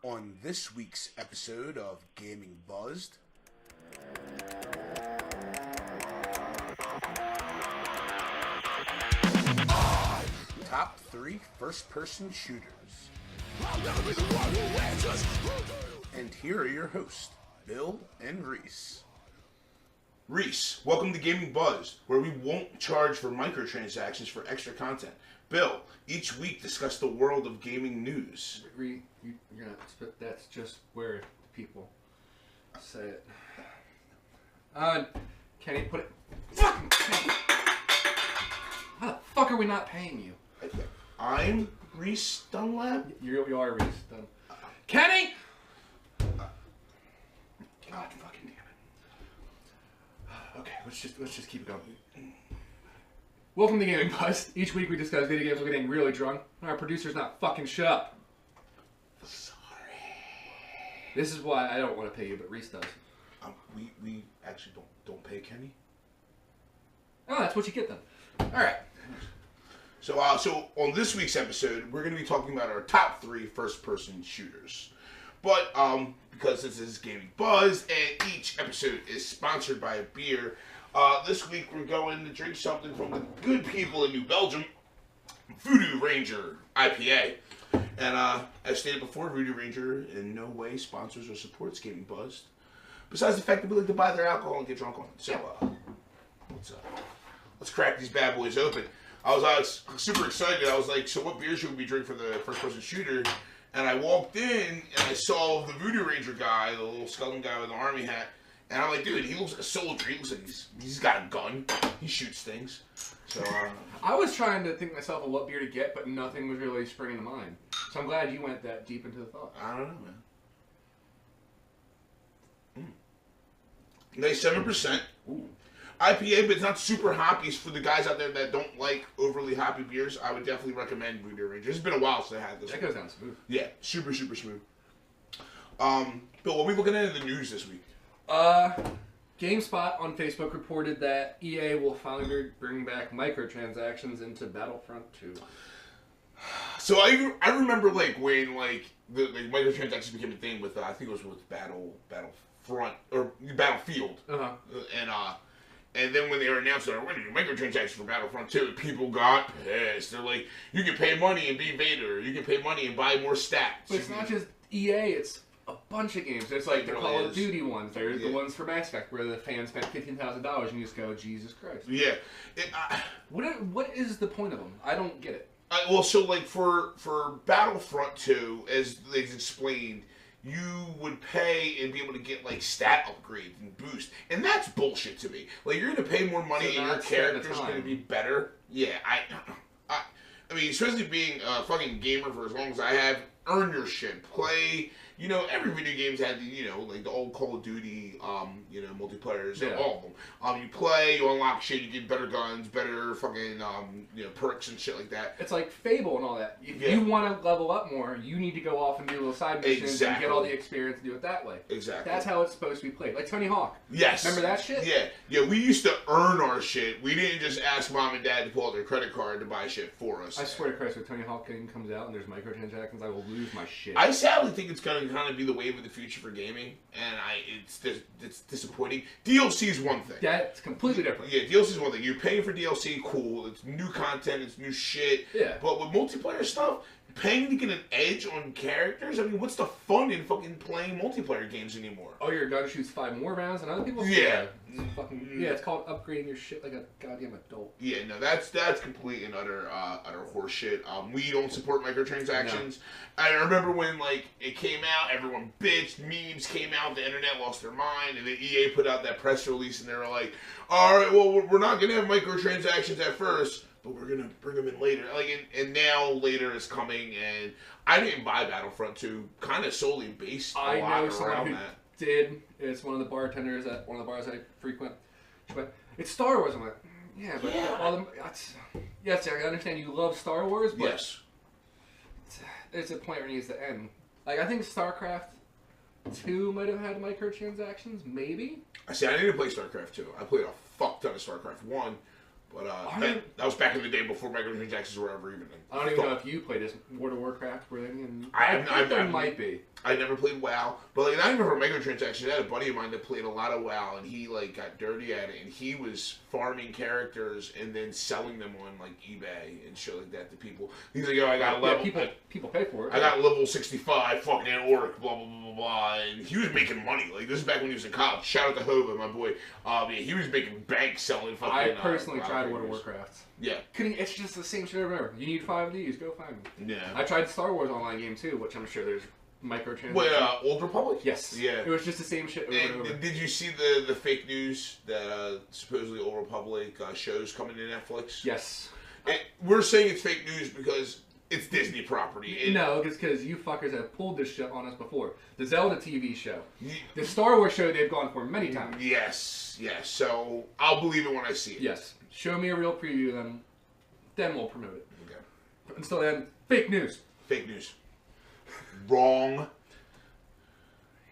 On this week's episode of Gaming Buzzed, top 3 first-person shooters. And here are your hosts, Bill and Reese. Reese, welcome to Gaming Buzzed, where we won't charge for microtransactions for extra content. Bill, each week discuss the world of gaming news. You're not, that's just where people say it. Kenny, put it. Fucking Kenny! How the fuck are we not paying you? I'm Reese Dunlap. You are Reese Dunlap. Kenny! God fucking damn it. Okay, let's just keep it going. Welcome to Gaming Buzz. Each week we discuss video games while getting really drunk. Our producer's not fucking shut up. Sorry. This is why I don't want to pay you, but Reese does. We actually don't pay Kenny. Oh, that's what you get then. All right. So on this week's episode, we're going to be talking about our top 3 first-person shooters. But because this is Gaming Buzz and each episode is sponsored by a beer, this week we're going to drink something from the good people in New Belgium, Voodoo Ranger IPA. And as stated before, Voodoo Ranger in no way sponsors or supports Gaming Buzzed, besides the fact that we like to buy their alcohol and get drunk on it. So let's crack these bad boys open. I was super excited. I was like, so what beer should we drink for the first-person shooter? And I walked in and I saw the Voodoo Ranger guy, the little skeleton guy with the army hat. And I'm like, dude, he looks like a soldier. He looks like he's got a gun. He shoots things. So I was trying to think myself of what beer to get, but nothing was really springing to mind. So I'm glad you went that deep into the thought. I don't know, man. Nice 7%. Ooh. IPA, but it's not super hoppy. For the guys out there that don't like overly hoppy beers, I would definitely recommend Voodoo Ranger. It's been a while since I had this. That goes down smooth. Yeah, super smooth. Bill, what are we looking at in the news this week? GameSpot on Facebook reported that EA will finally bring back microtransactions into Battlefront 2. So I remember like when the microtransactions became a thing with I think it was with Battlefront or Battlefield. And then when they were announced that we're going to do microtransactions for Battlefront 2, people got pissed. They're like, you can pay money and be Vader. You can pay money and buy more stats. But it's not just EA, it's a bunch of games. There's like the Call of Duty ones. There's the ones for Mass Effect where the fans spent $15,000 and you just go, Jesus Christ. Yeah. What is the point of them? I don't get it. Well, so like for Battlefront 2, as they explained, you would pay and be able to get like stat upgrades and boost, and that's bullshit to me. Like you're gonna pay more money and your character's gonna be better. Yeah, I mean, especially being a fucking gamer for as long as I have, earn your shit. Play. You know, every video game's had the, like the old Call of Duty, multiplayers, all of them. You play, you unlock shit, you get better guns, better fucking, perks and shit like that. It's like Fable and all that. If you want to level up more, you need to go off and do little side missions and get all the experience and do it that way. Exactly. That's how it's supposed to be played. Like Tony Hawk. Yes. Remember that shit? Yeah, we used to earn our shit. We didn't just ask mom and dad to pull out their credit card to buy shit for us. I swear to Christ, when Tony Hawk game comes out and there's microtransactions, I will lose my shit. I sadly think it's going to kind of be the wave of the future for gaming, and it's disappointing. DLC is one thing. That's completely different. Yeah, DLC is one thing. You're paying for DLC, cool. It's new content, it's new shit. Yeah. But with multiplayer stuff, paying to get an edge on characters, I mean, what's the fun in fucking playing multiplayer games anymore? Oh, your gun shoots 5 more rounds than other people's? Yeah. It's called upgrading your shit like a goddamn adult. Yeah, no, that's complete and utter horse shit. We don't support microtransactions. No. I remember when it came out, everyone bitched, memes came out, the internet lost their mind, and then EA put out that press release, and they were like, all right, well, we're not gonna have microtransactions at first, but we're gonna bring them in later. And now later is coming, and I didn't buy Battlefront 2, kind of solely based I know someone who that. did. It's one of the bartenders at one of the bars I frequent. But it's Star Wars. I'm like, yeah, but yes, I understand you love Star Wars, but yes, there's a point where it needs to end. Like I think StarCraft 2 might have had microtransactions, maybe. I didn't play StarCraft 2. I played a fuck ton of StarCraft 1. But that was back in the day before microtransactions were ever even. I don't even know if you played this World of Warcraft. Were they in? I might be. I never played WoW, but like not even for microtransactions. I had a buddy of mine that played a lot of WoW, and he like got dirty at it, and he was farming characters and then selling them on like eBay and shit like that to people. He's like, "Yo, I got a level." People pay for it. I got level 65, fucking orc, blah blah blah blah blah, and he was making money. Like this is back when he was in college. Shout out to Hova, my boy. Yeah, he was making bank selling fucking. I personally tried World of Warcraft. Yeah. It's just the same shit over there. You need 5 of these, go find them. Yeah. I tried Star Wars online game too, which I'm sure there's microtransactions. Wait, Old Republic? Yes. Yeah. It was just the same shit over and over. Did you see the fake news that supposedly Old Republic shows coming to Netflix? Yes. We're saying it's fake news because it's Disney property. No, it's because you fuckers have pulled this shit on us before. The Zelda TV show. The Star Wars show they've gone for many times. Yes. So I'll believe it when I see it. Yes. Show me a real preview, then we'll promote it. Okay. Until then, fake news. Fake news. Wrong. I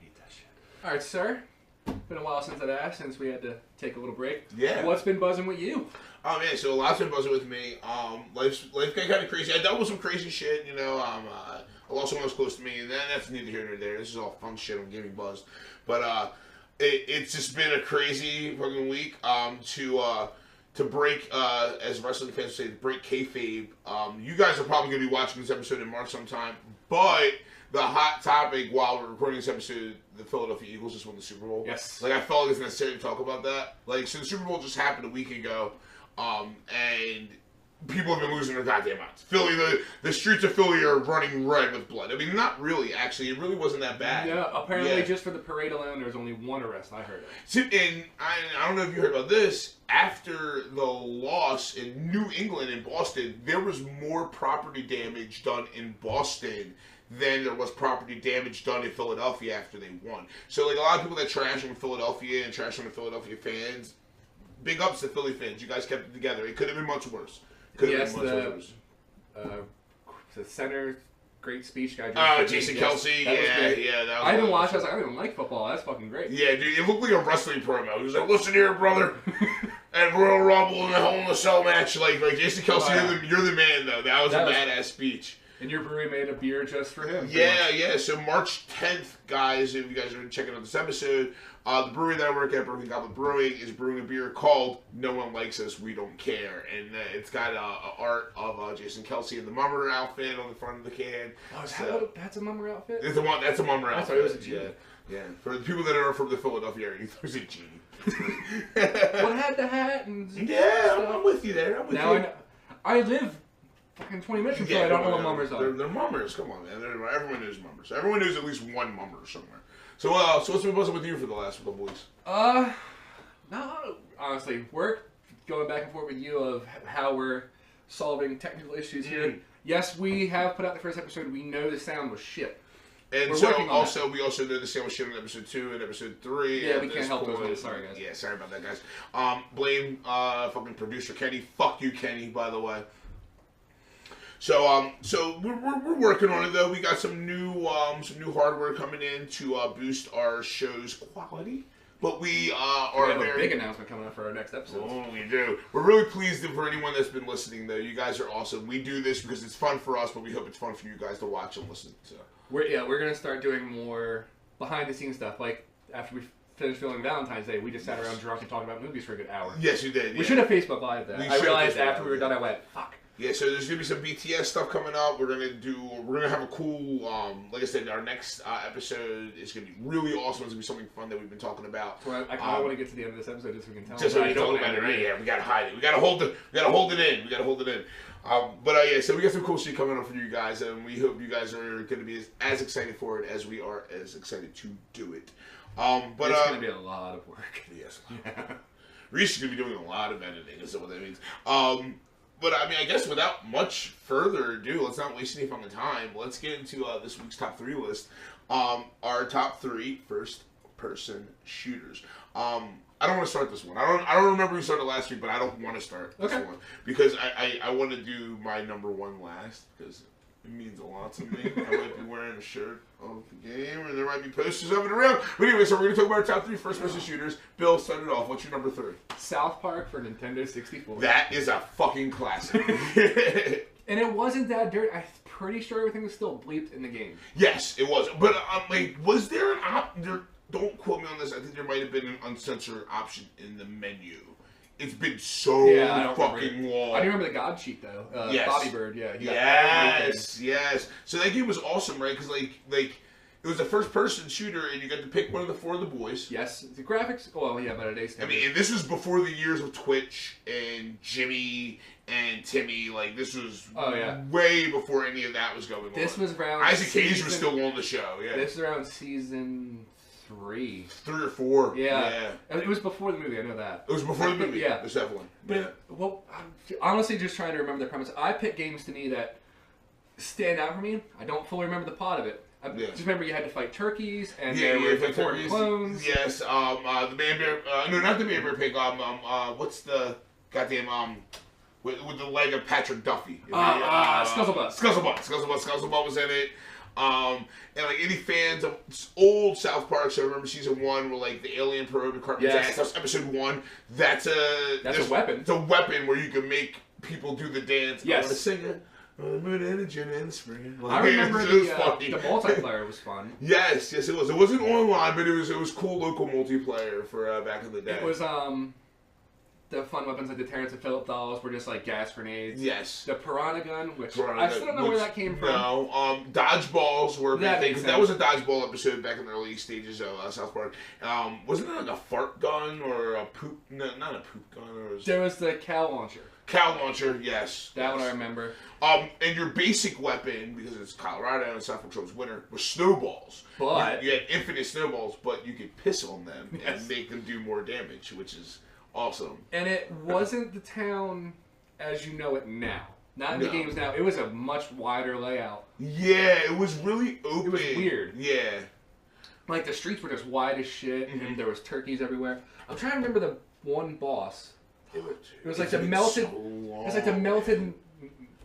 hate that shit. Alright, sir. Been a while since I've asked, since we had to take a little break. Yeah. What's been buzzing with you? Oh man, so a lot's been buzzing with me. Life got kind of crazy. I dealt with some crazy shit, you know. I lost someone else close to me, and that's neither here nor there. This is all fun shit. I'm getting buzzed, but it's just been a crazy fucking week. To break, as wrestling fans say, break kayfabe. You guys are probably going to be watching this episode in March sometime, but the hot topic while we're recording this episode, the Philadelphia Eagles just won the Super Bowl. Yes. Like, I felt like it's necessary to talk about that. Like, so the Super Bowl just happened a week ago, and people have been losing their goddamn minds. Philly, the streets of Philly are running red with blood. I mean, not really, actually. It really wasn't that bad. Yeah, apparently just for the parade alone, there's only one arrest. I heard it. So, and I don't know if you heard about this. After the loss in New England and Boston, there was more property damage done in Boston than there was property damage done in Philadelphia after they won. So, like, a lot of people that trash on Philadelphia and trash on the Philadelphia fans, big ups to Philly fans. You guys kept it together. It could have been much worse. Yes, the center, great speech guy. Jason Kelsey. Yeah. That was I didn't watch. I was like, I don't even like football. That's fucking great. Yeah, dude, it looked like a wrestling promo. He was like, "Listen here, brother." And Royal Rumble in the Hell in a Cell match, like Jason Kelsey, you're the man though. That was a badass speech. And your brewery made a beer just for him. Yeah. So March 10th, guys, if you guys are checking out this episode, the brewery that I work at, Broken Goblet Brewing, is brewing a beer called "No One Likes Us, We Don't Care," and it's got art of Jason Kelsey in the mummer outfit on the front of the can. Oh, that's a mummer outfit? That's a mummer outfit. I thought it was a genie. Yeah. For the people that are from the Philadelphia area, it was a genie. What had the hat and stuff. I'm with you there. I live fucking 20 minutes from I don't know what mummers are. They're mummers. Come on, man. Everyone knows mummers. Everyone knows at least one mummer somewhere. So what's been buzzing with you for the last couple weeks? No, honestly, work, going back and forth with you of how we're solving technical issues here. Yes, we have put out the first episode. We know the sound was shit. And so we also know the sound was shit on episode 2 and episode 3. Yeah, we can't help those ones. Sorry, guys. Yeah, sorry about that, guys. Blame fucking producer Kenny. Fuck you, Kenny, by the way. So we're working on it though. We got some new hardware coming in to boost our show's quality. But we have a big announcement coming up for our next episode. Oh, we do. We're really pleased for anyone that's been listening though. You guys are awesome. We do this because it's fun for us, but we hope it's fun for you guys to watch and listen. So we're gonna start doing more behind the scenes stuff. Like after we finished filming Valentine's Day, we just sat around drunk and talked about movies for a good hour. Yes, you did. We should have Facebook Live that. I realized after we were done, I went, fuck. Yeah, so there's gonna be some BTS stuff coming up. We're gonna have a cool, like I said, our next episode is gonna be really awesome. It's gonna be something fun that we've been talking about. So I kind of want to get to the end of this episode just so we can tell. Just so we can talk about it, right? Yeah, we gotta hide it. We gotta hold it in. So we got some cool shit coming up for you guys, and we hope you guys are gonna be as excited for it as we are as excited to do it. But it's gonna be a lot of work. Yes. Reese is gonna be doing a lot of editing. Is what that means. But I mean, I guess without much further ado, let's not waste any fucking time. Let's get into this week's top 3 list. Our top 3 first-person shooters. I don't want to start this one. I don't remember who started last week, but I don't want to start this one because I want to do my number 1 last because It means a lot to me. I might be wearing a shirt of the game, and there might be posters of it around. But anyway, so we're going to talk about our top 3 first-person shooters. Bill, start it off. What's your number 3? South Park for Nintendo 64. That is a fucking classic. And it wasn't that dirty. I'm pretty sure everything was still bleeped in the game. Yes, it was. But like, was there an don't quote me on this. I think there might have been an uncensored option in the menu. It's been so fucking long. I do remember the God Sheet though. Yes. Bobby Bird, yeah. Yes. So that game was awesome, right? Because like it was a first-person shooter, and you got to pick one of the 4 of the boys. Yes, the graphics. Well, yeah, but today's standard. I mean, and this was before the years of Twitch and Jimmy and Timmy. Like, this was way before any of that was going on. This was around. Isaac Hayes was still on the show. Yeah. This was around season 3 or 4. Yeah. It was before the movie. I know that. It was before the movie. Yeah, there's definitely. But well, I'm honestly just trying to remember the premise. I pick games to me that stand out for me. I don't fully remember the plot of it. I just remember you had to fight turkeys, and there were different clones. Yes, the man bear. No, not the man bear pig. What's the goddamn with the leg of Patrick Duffy? Scuzzlebutt. Scuzzlebutt was in it. And like any fans of old South Park, so I remember season 1 where like the alien probe and Cartman's ass. That's episode 1. That's a weapon. It's a weapon where you can make people do the dance. Yes. I want to sing it. Moon energy in spring. I remember the multiplayer was fun. Yes, it was. It wasn't online, but it was cool local multiplayer for back in the day. It was the fun weapons like the Terrence and Phillip dolls were just like gas grenades. Yes. The Piranha gun, which I still don't know where that came from. No, dodgeballs were a big thing. That was a dodgeball episode back in the early stages of South Park. Wasn't there like a fart gun or a poop? No, not a poop gun. There was the cow launcher. Cow launcher, yes. That one I remember. And your basic weapon, because it's Colorado and South Park was winter, was snowballs. But you had infinite snowballs, but you could piss on them and make them do more damage, which is awesome. And it wasn't the town as you know it now. Not in the games now. It was a much wider layout. Yeah, it was really open. It was weird. Yeah. Like the streets were just wide as shit, and there was turkeys everywhere. I'm trying to remember the one boss. It was like the melted. It was like the melted,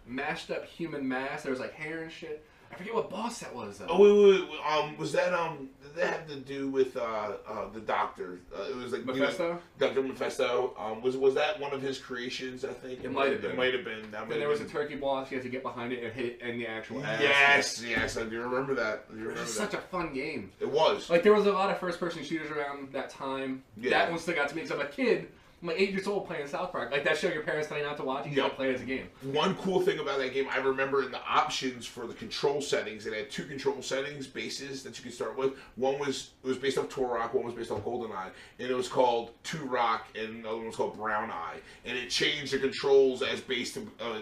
mashed up human mass. There was like hair and shit. I forget what boss that was though. Oh, wait. Was that Did that have to do with the Doctor? It was like Mephisto. Dr. Mephisto. Was that one of his creations? I think it might have been. It might have been. Then there was a turkey boss. You had to get behind it and hit it in the actual ass. Yes, I do remember that. It was such a fun game. It was. Like there was a lot of first-person shooters around that time. Yeah. That one still got to me because I'm a kid. I'm like 8 years old playing South Park. Like that show your parents tell you not to watch, you gotta play it as a game. One cool thing about that game, I remember in the options for the control settings, it had 2 control settings bases that you could start with. One was based off Turok, one was based off GoldenEye, and it was called Turok, and the other one was called Brown Eye. And it changed the controls as based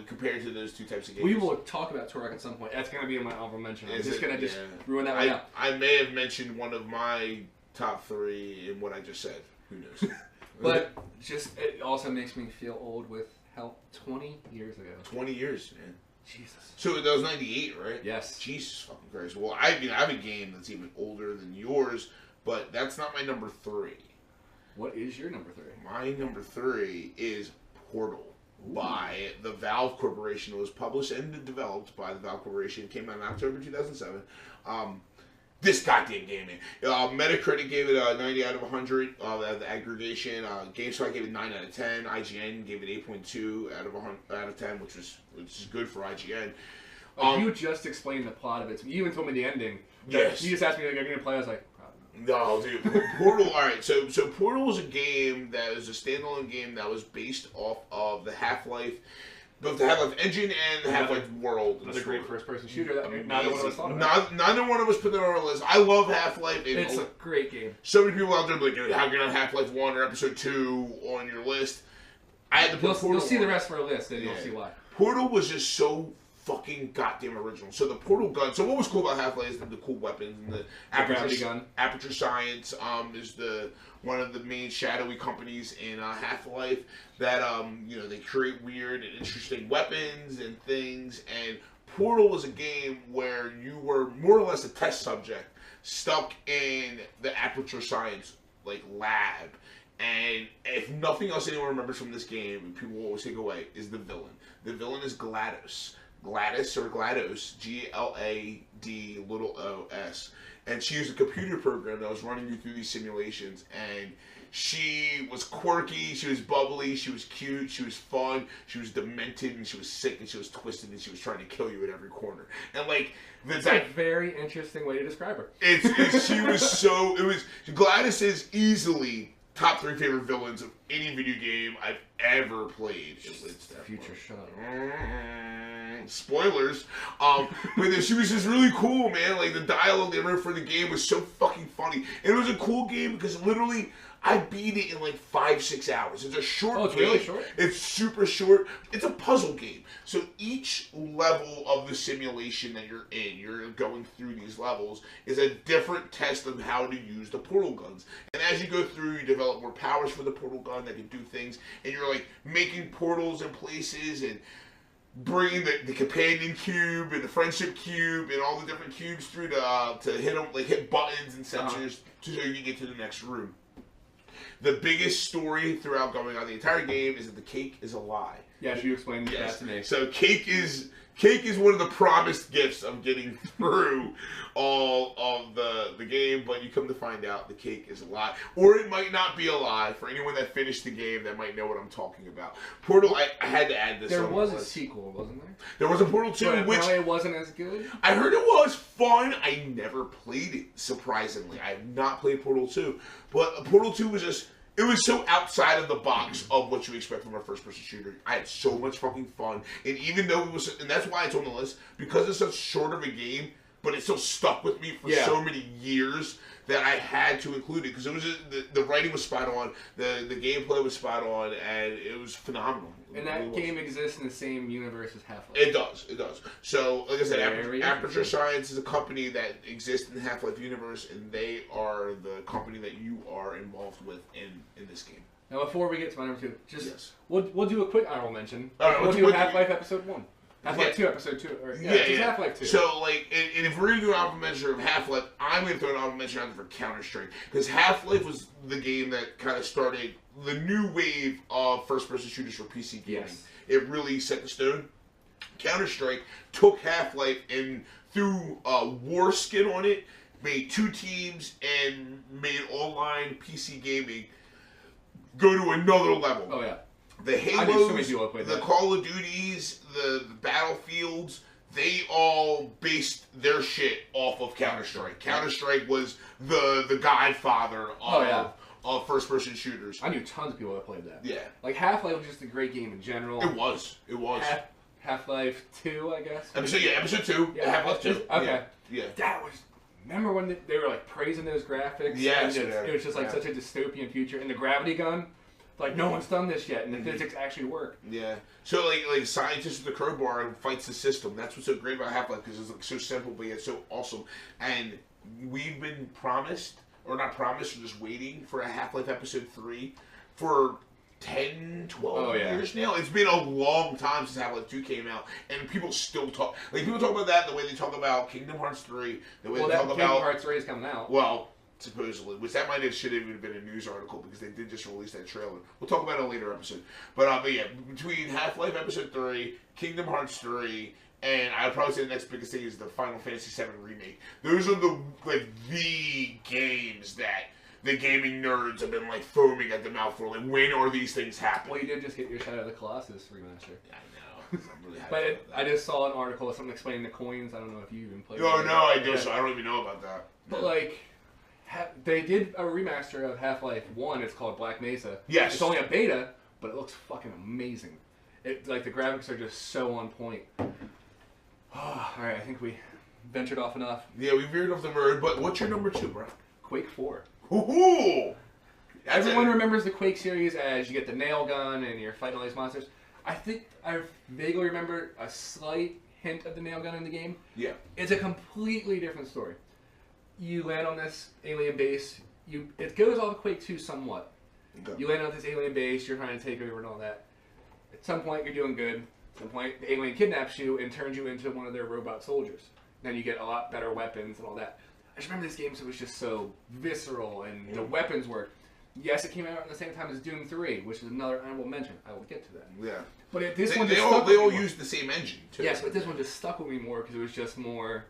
compared to those 2 types of games. We will talk about Turok at some point. That's gonna be in my honorable mention. I'm just gonna ruin that right now. I may have mentioned one of my top 3 in what I just said. Who knows? But it also makes me feel old with how 20 years ago. 20 years, man. Jesus. So that was 98, right? Yes. Jesus fucking Christ. Well, I have a game that's even older than yours, but that's not my number 3. What is your number 3? My number 3 is Portal. By the Valve Corporation. It was published and developed by the Valve Corporation. It came out in October 2007. This goddamn game, man. Metacritic gave it a 90 out of 100. The aggregation. GameSpot gave it 9 out of 10. IGN gave it 8.2 out of 10, which is good for IGN. You just explained the plot of it. You even told me the ending. Yes. You just asked me, like, are you going to play? I was like, no, dude. Portal, alright, so Portal was a game that was a standalone game that was based off of the Half-Life, both the Half-Life engine and the Half-Life world. Another great first-person shooter that neither one of us thought about. Neither one of us put that on our list. I love Half-Life. It's a great game. So many people out there be like, how can you have Half-Life 1 or Episode 2 on your list? I had to put Portal. You'll see the rest of our list, and you'll see why. Portal was just so fucking goddamn original. So the Portal gun. So what was cool about Half-Life is the cool weapons and the Aperture Science is one of the main shadowy companies in Half-Life that they create weird and interesting weapons and things. And Portal was a game where you were more or less a test subject stuck in the Aperture Science lab. And if nothing else anyone remembers from this game, and people will always take away, is the villain. The villain is GLaDOS. Gladys or GLaDOS, GLADOS, and she used a computer program that was running you through these simulations, and she was quirky, she was bubbly, she was cute, she was fun, she was demented, and she was sick, and she was twisted, and she was trying to kill you at every corner. And like, that's a very interesting way to describe her. She was so, GLaDOS is easily top 3 favorite villains of any video game I've ever played. It's future shot. Spoilers. But she was just really cool, man. Like, the dialogue they wrote for the game was so fucking funny. And it was a cool game because literally I beat it in like 5-6 hours. It's a short game. Oh, it's really short? It's super short. It's a puzzle game. So each level of the simulation that you're in, you're going through these levels, is a different test of how to use the portal guns. And as you go through, you develop more powers for the portal gun that can do things. And you're like making portals in places and bringing the companion cube and the friendship cube and all the different cubes through to hit them, like hit buttons and sensors so you can get to the next room. The biggest story throughout going on the entire game is that the cake is a lie. Yeah, you explained that to me. So cake is one of the promised gifts of getting through all of the game, but you come to find out the cake is a lie. Or it might not be a lie. For anyone that finished the game that might know what I'm talking about. Portal, I had to add this. There was a sequel, wasn't there? There was a Portal 2, but which it wasn't as good. I heard it was fun. I never played it, surprisingly. I have not played Portal 2. But Portal 2 was just, it was so outside of the box of what you expect from a first-person shooter. I had so much fucking fun. And even though it was, and that's why it's on the list, because it's such short of a game, but it still stuck with me for so many years that I had to include it. Because it was just, the writing was spot on, the gameplay was spot on, and it was phenomenal. And that game exists in the same universe as Half-Life. It does. So, like I said, Aperture Science is a company that exists in the Half-Life universe, and they are the company that you are involved with in this game. Now, before we get to my number 2, we'll do a quick honorable mention. All right, we'll do Half-Life Episode 1. Half-Life 2, Episode 2. Or, just Half-Life 2. So, like, and if we're going to do an honorable mention of Half-Life, I'm going to throw an honorable mention out there for Counter-Strike. Because Half-Life was the game that kind of started the new wave of first-person shooters for PC gaming. Yes. It really set the stone. Counter-Strike took Half-Life and threw a war skin on it, made 2 teams, and made online PC gaming go to another level. Oh, yeah. The Halos, the Call of Duties, the Battlefields, they all based their shit off of Counter-Strike. Counter-Strike was the godfather of first-person shooters. I knew tons of people that played that. Yeah. Like, Half-Life was just a great game in general. It was. Half-Life 2, I guess. Episode 2. Yeah, Half-Life 2. Okay. Yeah. That was... Remember when they were, like, praising those graphics? Yes. It was just, like, such a dystopian future. And the gravity gun... Like, no one's done this yet, and the physics actually work. Yeah. So, like scientists with the crowbar fights the system. That's what's so great about Half-Life, because it's like so simple, but yet so awesome. And we've been promised, or not promised, we're just waiting for a Half-Life Episode 3 for 10, 12 years now. It's been a long time since Half-Life 2 came out, and people still talk. Like, people talk about that the way they talk about Kingdom Hearts 3, the way they talk about... Kingdom Hearts 3 is coming out. Well... supposedly, which that should have even been a news article because they did just release that trailer. We'll talk about it in a later episode. But yeah, between Half-Life Episode 3, Kingdom Hearts 3, and I'd probably say the next biggest thing is the Final Fantasy VII Remake. Those are the games that the gaming nerds have been like foaming at the mouth for. Like, when are these things happening? Well, you did just get your Shadow of the Colossus remaster. Yeah, I know. I'm really happy But I just saw an article of someone explaining the coins. I don't know if you even played it. Oh, no, I do, so I don't even know about that. But, like... They did a remaster of Half-Life 1. It's called Black Mesa. Yes. It's only a beta, but it looks fucking amazing. Like, the graphics are just so on point. Alright, I think we ventured off enough. Yeah, we veered off the road, but what's your number 2, bro? Quake 4. Ooh! Everyone remembers the Quake series as you get the nail gun and you're fighting all these monsters. I think I vaguely remember a slight hint of the nail gun in the game. Yeah. It's a completely different story. You land on this alien base. It goes off of Quake 2 somewhat. Okay. You land on this alien base. You're trying to take over and all that. At some point, you're doing good. At some point, the alien kidnaps you and turns you into one of their robot soldiers. Then you get a lot better weapons and all that. I just remember this game, so it was just so visceral, and the weapons work. Yes, it came out at the same time as Doom 3, which is another honorable mention. I will get to that. Yeah. But this one they just all stuck with me more. used the same engine too. Yes, but this one just stuck with me more because it was just more.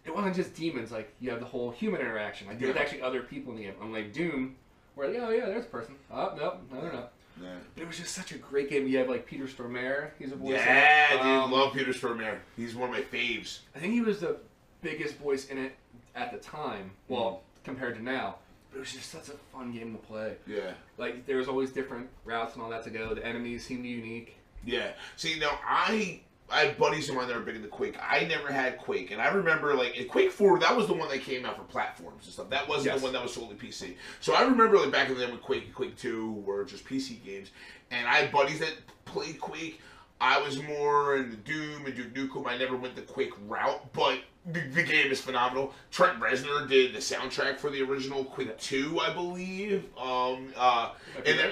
It wasn't just demons. Like you have the whole human interaction. Like there's actually other people in the game. Unlike Doom, where like, oh yeah, there's a person. Oh nope, no they're not. Yeah. But it was just such a great game. You have like Peter Stormare. He's a voice. Yeah, dude, love Peter Stormare. He's one of my faves. I think he was the biggest voice in it at the time. Well, compared to now. But it was just such a fun game to play. Yeah. Like, there was always different routes and all that to go. The enemies seemed unique. Yeah. See, now, I had buddies of mine that were big into Quake. I never had Quake. And I remember, like, in Quake 4, that was the one that came out for platforms and stuff. That wasn't the one that was solely PC. So I remember, like, back in the day when Quake and Quake 2 were just PC games. And I had buddies that played Quake. I was more into Doom and Duke Nukem. I never went the Quake route, but the game is phenomenal. Trent Reznor did the soundtrack for the original Quake 2, I believe. And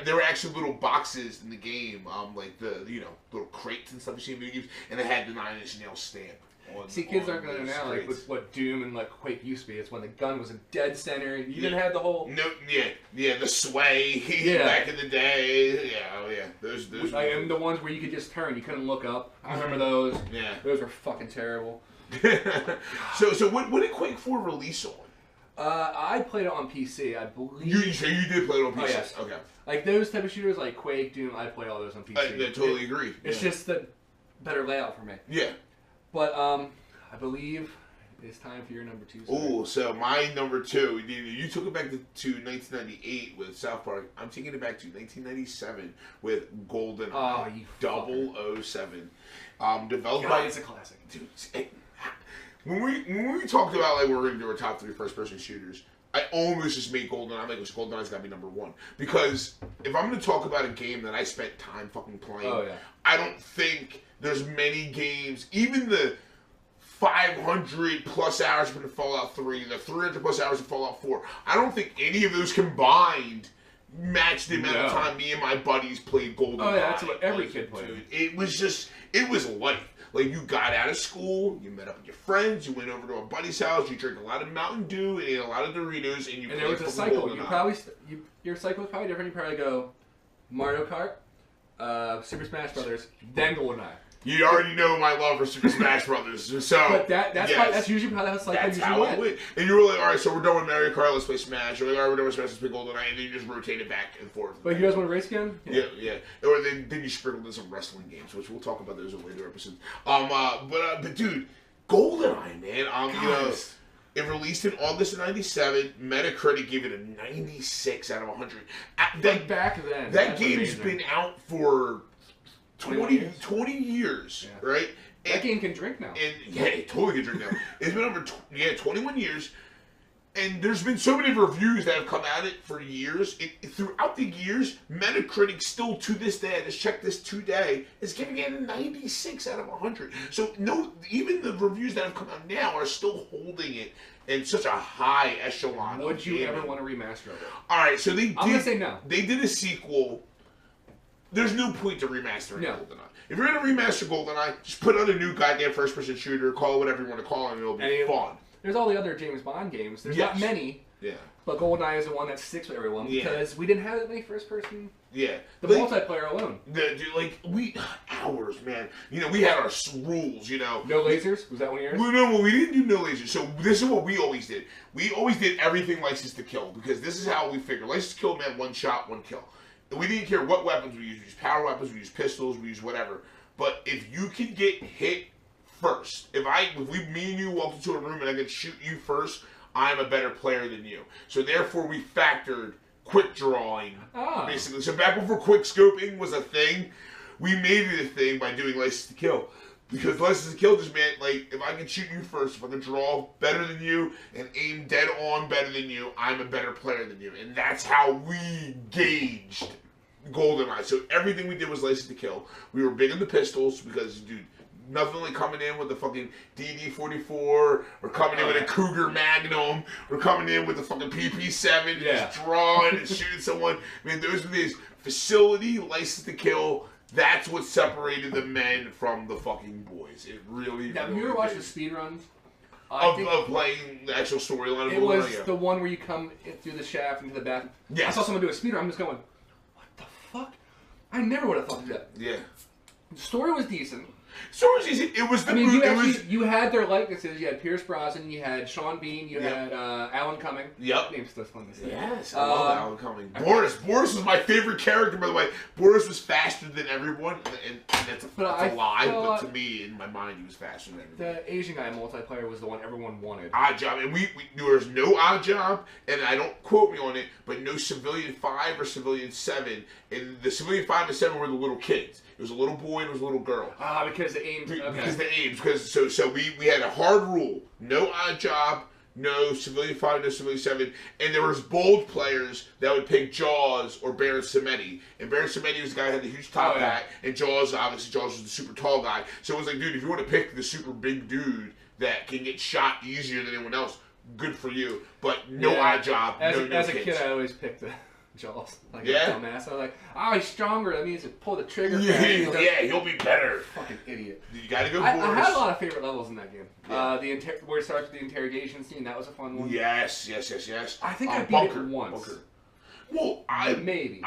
there were actually little boxes in the game, like the little crates and stuff you see in video games, and they had the 9 Inch Nails stamp. See, kids aren't going to know, like, with what Doom and, like, Quake used to be. It's when the gun was in dead center. You didn't have the whole... the sway back in the day. Yeah, Those like, and the ones where you could just turn. You couldn't look up. I remember those. Yeah. Those were fucking terrible. So what did Quake 4 release on? I played it on PC, I believe. So you did play it on PC? Oh, yes. Okay. Like, those type of shooters, like Quake, Doom, I played all those on PC. I totally agree. It's just the better layout for me. Yeah. But, I believe it's time for your number 2. Oh, so my number 2, you took it back to 1998 with South Park. I'm taking it back to 1997 with GoldenEye. Oh, you 007. Developed by... It's a classic. Dude, when we talked about, like, we're going to do our top 3 first-person shooters, I almost just made GoldenEye. I'm like, GoldenEye's got to be number 1. Because if I'm going to talk about a game that I spent time fucking playing, I don't think there's many games, even the 500 plus hours for the Fallout 3, the 300 plus hours of Fallout 4, I don't think any of those combined match the amount of time me and my buddies played GoldenEye. Oh, yeah, that's what every kid played. Dude, it was life. Like, you got out of school, you met up with your friends, you went over to a buddy's house, you drank a lot of Mountain Dew, and ate a lot of Doritos, and you played there was a cycle. GoldenEye. Your cycle was probably different. You probably go Mario Kart, Super Smash Brothers, then GoldenEye. You already know my love for Super Smash Brothers, so... But that's usually how that cycle usually went. And you were like, alright, so we're done with Mario Kart, let's play Smash. You're like, alright, we're done with Smash, let's play GoldenEye, and then you just rotate it back and forth. But you guys want to race again? Yeah. Or then you sprinkled in some wrestling games, which we'll talk about those in later episodes. But dude, GoldenEye, man, it released in August of 97. Metacritic gave it a 96 out of 100. Back then. That game's been out for 20 years, right? That game can drink now. And it totally can drink now. It's been over 21 years, and there's been so many reviews that have come at it for years. Throughout the years, Metacritic still to this day, I just checked this today, is giving it a 96 out of 100. So even the reviews that have come out now are still holding it in such a high echelon. Would you ever want to remaster it? All right, so I'm gonna say no. They did a sequel. There's no point to remastering GoldenEye. If you're going to remaster GoldenEye, just put out a new goddamn first-person shooter, call it whatever you want to call it, and it'll be fun. There's all the other James Bond games. There's not many. Yeah. But GoldenEye is the one that sticks with everyone because we didn't have that many first-person. Yeah. The multiplayer alone. Hours, man. We had our rules, No lasers? Was that one of yours? No, we didn't do no lasers. So this is what we always did. We always did everything License to Kill because this is how we figured. License to Kill meant one shot, one kill. We didn't care what weapons we used. We used power weapons, we used pistols, we used whatever. But if you could get hit first, if me and you walked into a room and I could shoot you first, I'm a better player than you. So therefore we factored quick drawing, basically. So back before quick scoping was a thing, we made it a thing by doing License to Kill. Because License to Kill just meant, like, if I can shoot you first, if I can draw better than you, and aim dead on better than you, I'm a better player than you. And that's how we gauged GoldenEye. So everything we did was License to Kill. We were big on the pistols, because, dude, nothing like coming in with the fucking DD-44, or coming in with a Cougar Magnum, or coming in with the fucking PP-7, just drawing and shooting someone. I mean, those were these facility, License to Kill. That's what separated the men from the fucking boys. It really. Have you ever watched the speedruns? of playing the actual storyline. It was the one where you come through the shaft into the bathroom. Yes. I saw someone do a speedrun. I'm just going, what the fuck? I never would have thought of that. Yeah. The story was decent. Story was easy. It was the you had their likenesses. You had Pierce Brosnan, you had Sean Bean, you had Alan Cumming. Yep. Name's still fun to say. Yes, I love Alan Cumming. Boris was my favorite character, by the way. Boris was faster than everyone, and that's a lie, but to me, in my mind, he was faster than everyone. The Asian guy multiplayer was the one everyone wanted. Odd Job, and there was no Odd Job, and I don't quote me on it, but no Civilian 5 or Civilian 7, and the Civilian 5 and 7 were the little kids. It was a little boy and it was a little girl. Because the aims. Okay. Because the aims. So we had a hard rule: no Odd Job, no Civilian 5, no Civilian 7, and there was bold players that would pick Jaws or Baron Samedi. And Baron Samedi was the guy who had the huge top hat, and Jaws was the super tall guy. So it was like, dude, if you want to pick the super big dude that can get shot easier than anyone else, good for you. But no Odd Job, as no a kids. kid, I always picked the Jaws. Like a dumbass. I was like, he's stronger. That means to pull the trigger. He'll be better. Fucking idiot. You gotta go. I had a lot of favorite levels in that game. Yeah. Where it starts with the interrogation scene. That was a fun one. Yes. I think I beat it once. Bunker. Well, I beat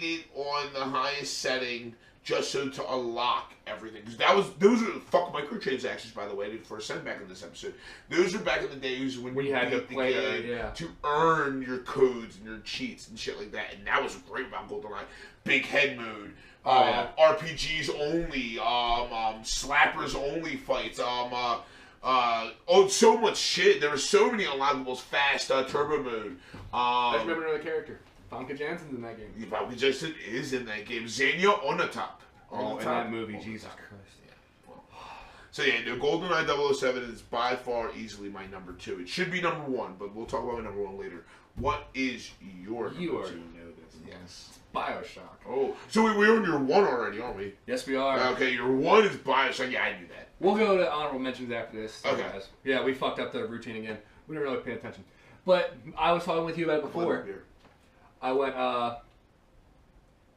it on the highest setting just so to unlock everything. Because those are fuck microtransactions, by the way, for a send back in this episode. Those are back in the days when you had to play the game to earn your codes and your cheats and shit like that. And that was great about GoldenEye. Big head mode. RPGs only, slappers only fights, so much shit. There were so many unlockables, fast turbo mode. I just remember another character. Famke Janssen's in that game. Famke Janssen is in that game. Xenia Onatop. In that movie, Jesus Christ. Yeah. So yeah, the GoldenEye 007 is by far easily my number 2. It should be number 1, but we'll talk about my number 1 later. What is your number 2? You already know this. Yes. BioShock. Oh, so we're on your 1 already, aren't we? Yes, we are. Okay, your 1 is BioShock. Yeah, I knew that. We'll go to honorable mentions after this. Okay. Guys. Yeah, we fucked up the routine again. We didn't really pay attention. But I was talking with you about it before. I went, I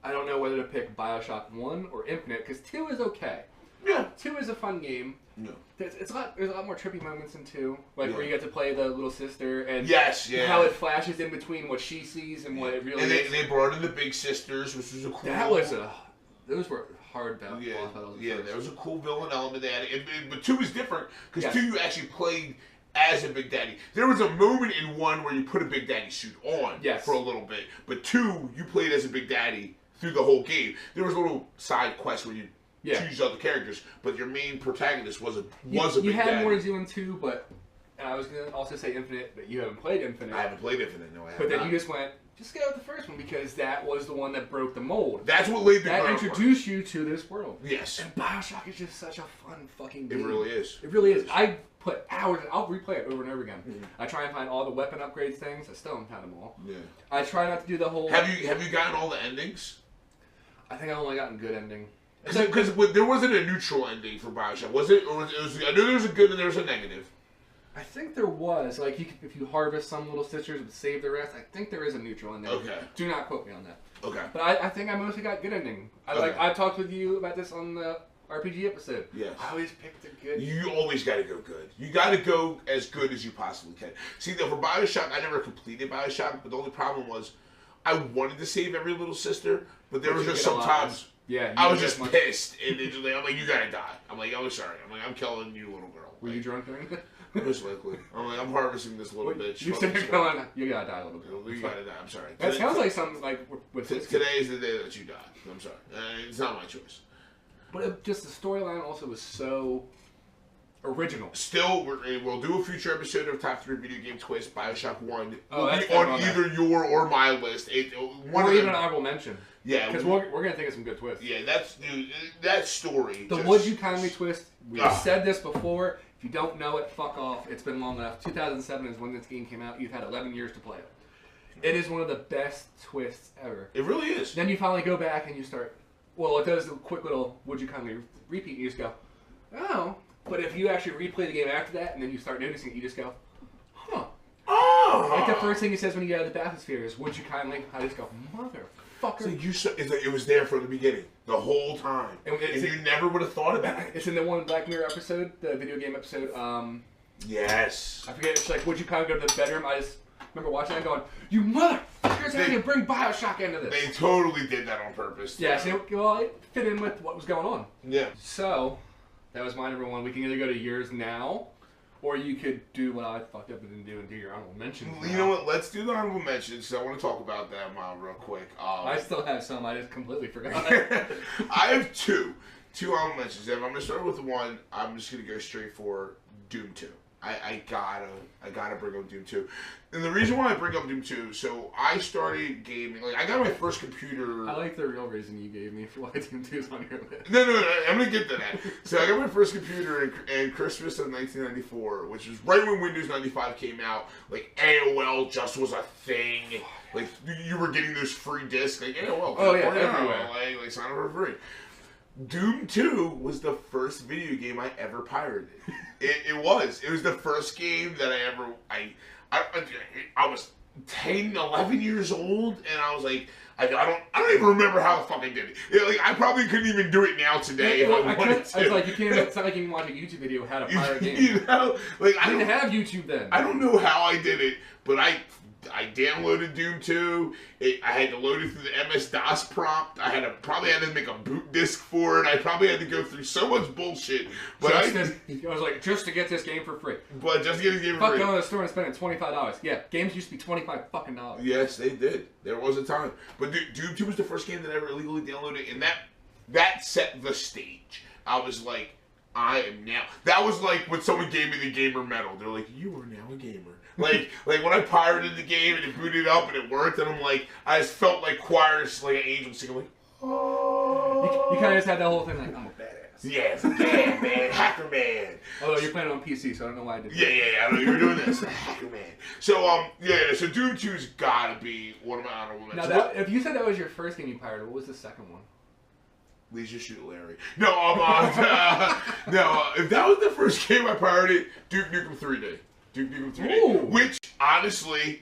don't know whether to pick BioShock 1 or Infinite, because 2 is okay. Yeah. 2 is a fun game. No. There's a lot more trippy moments in 2, like where you get to play the little sister and how it flashes in between what she sees and what it really is. And they brought in the big sisters, which was a cool... Those were hard battles. There was a cool villain element there. But 2 is different, because 2 you actually played as a Big Daddy. There was a moment in 1 where you put a Big Daddy suit on for a little bit, but 2, you played as a Big Daddy through the whole game. There was a little side quest where you choose other characters, but your main protagonist was a Big Daddy. You had more to do in 2, but I was going to also say Infinite, but you haven't played Infinite. I haven't played Infinite, no I haven't. But then you just went, just get out the first one, because that was the one that broke the mold. That's what laid the groundwork. That introduced you to this world. Yes. And BioShock is just such a fun fucking game. It really is. It really is. I put hours, I'll replay it over and over again. Mm-hmm. I try and find all the weapon upgrades things. I still haven't found them all. Yeah. I try not to do the whole... Have you gotten all the endings? I think I've only gotten good ending. Because there wasn't a neutral ending for BioShock, was it? Or it was, I know there was a good and there was a negative. I think there was. Like, if you harvest some little sisters but save the rest, I think there is a neutral ending. Okay. Do not quote me on that. Okay. But I think I mostly got good ending. I talked with you about this on the RPG episode. Yes. I always picked a good. You always got to go good. You got to go as good as you possibly can. See, though, for BioShock, I never completed BioShock, but the only problem was I wanted to save every little sister, but there was just sometimes... Yeah, I was just pissed. And I'm like, you gotta die. I'm like, oh, sorry. I'm like, I'm killing you, little girl. Were you drunk during that? Most likely. I'm like, I'm harvesting this little bitch. You said going, you gotta die, little girl. You gotta die. I'm sorry. That sounds like something like with today is the day that you die. I'm sorry. It's not my choice. But just the storyline also was so original. Still, we'll do a future episode of Top 3 Video Game Twist. BioShock 1 will be on either your or my list. Or even an honorable mention. Yeah, because we're gonna think of some good twists. Yeah, that story. The Would You Kindly twist. We said this before. If you don't know it, fuck off. It's been long enough. 2007 is when this game came out. You've had 11 years to play it. It is one of the best twists ever. It really is. Then you finally go back and you start. Well, it does a quick little Would You Kindly repeat. And you just go, oh. But if you actually replay the game after that and then you start noticing it, you just go, huh. Oh. Like the first thing he says when you get out of the bathysphere is Would You Kindly. I just go, motherfucker. So it was there from the beginning, the whole time, and you never would have thought about it. It's in the one Black Mirror episode, the video game episode, Yes. I forget. It's like, would you kind of go to the bedroom? I just remember watching that, going, "You motherfuckers, how do you bring Bioshock into this?" They totally did that on purpose. Yeah. So it fit in with what was going on. Yeah. So that was my number one. We can either go to yours now, or you could do what I fucked up and didn't do and do your honorable mentions. You know what? Let's do the honorable mentions. So I want to talk about that real quick. I still have some. I just completely forgot. I have two honorable mentions. If I'm gonna start with one, I'm just gonna go straight for Doom 2. I gotta bring up Doom 2. And the reason why I bring up Doom 2, so I started gaming, like, I got my first computer. I like the real reason you gave me for why Doom 2 is on your list. No, I'm gonna get to that. So I got my first computer in Christmas of 1994, which was right when Windows 95 came out. Like, AOL just was a thing. Like, you were getting those free discs, like, AOL. Oh, yeah, everywhere. Like, sign up for free. Doom 2 was the first video game I ever pirated. It was. It was the first game that I was 10, 11 years old, and I was like, I don't even remember how the fuck I did it. Like, I probably couldn't even do it now today if I wanted to. I was like, you can't. It's not like you can watch a YouTube video how to pirate a game. You know, like I didn't have YouTube then. I don't know how I did it, but I downloaded Doom 2. I had to load it through the MS-DOS prompt. I probably had to make a boot disk for it. I probably had to go through so much bullshit. But I was like, just to get this game for free. But just to get this game for Fuck free. going to the store and spending $25. Yeah, games used to be $25 fucking dollars. Yes, they did. There was a time. But Doom 2 was the first game that I ever illegally downloaded, and that set the stage. I was like, I am now. That was like when someone gave me the gamer medal. They're like, you are now a gamer. Like when I pirated the game and it booted up and it worked, and I'm like, I just felt like choirs, like an angel singing, like, oh. You kind of just had that whole thing, like, I'm a badass. Yes, yeah, man, hacker man. Although you're playing on PC, so I don't know why I did that. Yeah, I know you were doing this, hacker man. So so Doom 2's gotta be one of my honorable mentions. Now, if you said that was your first game you pirated, what was the second one? Leisure Suit Larry. No, if that was the first game I pirated, Duke Nukem 3D. Duke Nukem 3D. Ooh. Which, honestly,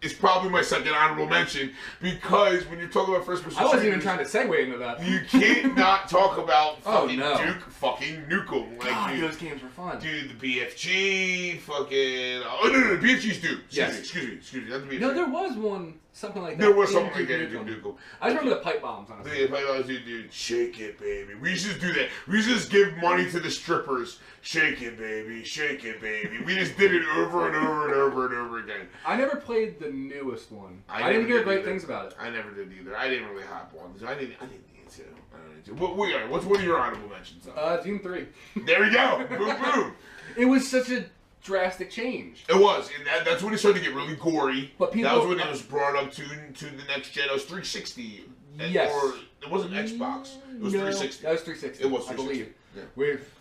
is probably my second honorable mention, because when you're talking about first-person shooters... I wasn't even shooters, trying to segue into that. You can't not talk about fucking no. Duke fucking Nukem. Like, God, those games were fun. Dude, the BFG, fucking... Oh, no, BFG's Duke. Excuse me, not the BFG. No, there was one... Something like that. There was something like that in Duke Nukem. I just remember the pipe bombs, honestly. Yeah, pipe bombs, dude, shake it, baby. We used to do that. We used to just give money to the strippers. Shake it, baby. Shake it, baby. We just did it over and over and over and over again. I never played the newest one. I didn't hear great things about it. I never did either. I didn't really hop on. I didn't need to. What's one of your honorable mentions? Doom 3. There we go. Boom, boom. It was such a drastic change. It was, and that's when it started to get really gory. But people, that was when it was brought up to the next gen. It was 360. Yes. Or it wasn't Xbox. It was 360. That was 360. It was 360. I believe. Yeah.